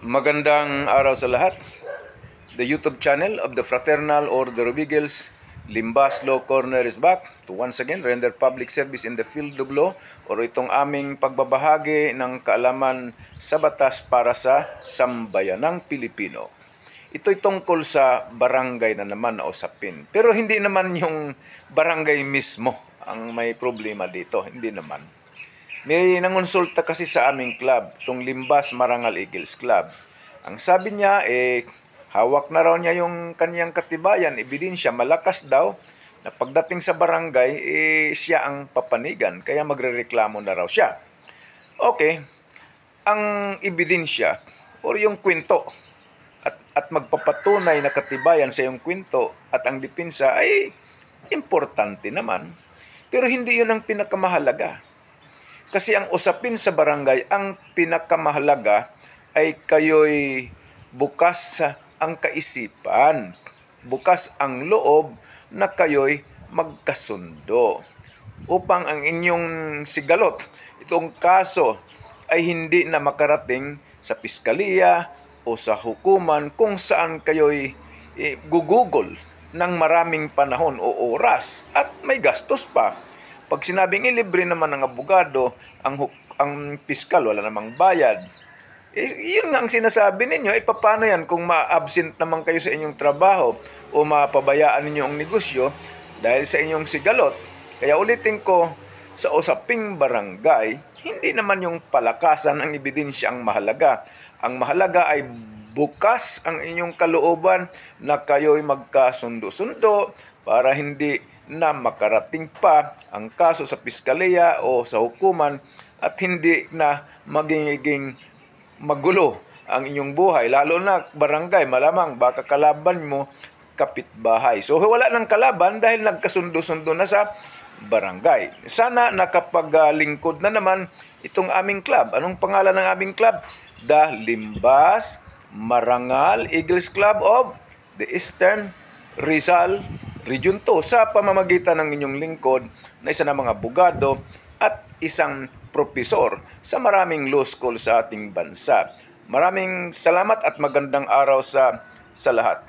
Magandang araw sa lahat. The YouTube channel of the Fraternal Order of Eagles, Limbas Law Corner is back to once again render public service in the field of law o itong aming pagbabahagi ng kaalaman sa batas para sa sambayanang Pilipino. Ito'y tungkol sa barangay na naman na usapin. Pero hindi naman yung barangay mismo ang may problema dito. Hindi naman. May nangonsulta kasi sa aming club, itong Limbas Marangal Eagles Club. Ang sabi niya, hawak na raw niya yung kaniyang katibayan, ebidensya, malakas daw, na pagdating sa barangay, siya ang papanigan, kaya magrereklamo na raw siya. Okay, ang ebidensya, o yung kwento, at magpapatunay na katibayan sa yung kwento at ang depensa ay importante naman. Pero hindi yun ang pinakamahalaga. Kasi ang usapin sa barangay, ang pinakamahalaga ay kayo'y bukas ang kaisipan, bukas ang loob na kayo'y magkasundo. Upang ang inyong sigalot, itong kaso ay hindi na makarating sa piskaliya o sa hukuman kung saan kayo'y gugugol ng maraming panahon o oras at may gastos pa. Pag sinabing libre naman ng abogado, ang piskal wala namang bayad. Yun nga ang sinasabi ninyo, paano yan kung ma-absent naman kayo sa inyong trabaho o mapabayaan ninyo ang negosyo dahil sa inyong sigalot. Kaya ulitin ko, sa usaping barangay, hindi naman yung palakasan ng ebidensya ang mahalaga. Ang mahalaga ay bukas ang inyong kalooban na kayo'y magkasundo-sundo para hindi na makarating pa ang kaso sa piskaliya o sa hukuman at hindi na magiging magulo ang inyong buhay. Lalo na barangay, malamang baka kalaban mo kapitbahay. So wala nang kalaban dahil nagkasundo-sundo na sa barangay. Sana nakapaglingkod na naman itong aming club. Anong pangalan ng aming club? The Limbas Marangal Eagles Club of the Eastern Rizal Region 2 sa pamamagitan ng inyong lingkod na isa ng mga abogado at isang propesor sa maraming law school sa ating bansa. Maraming salamat at magandang araw sa lahat.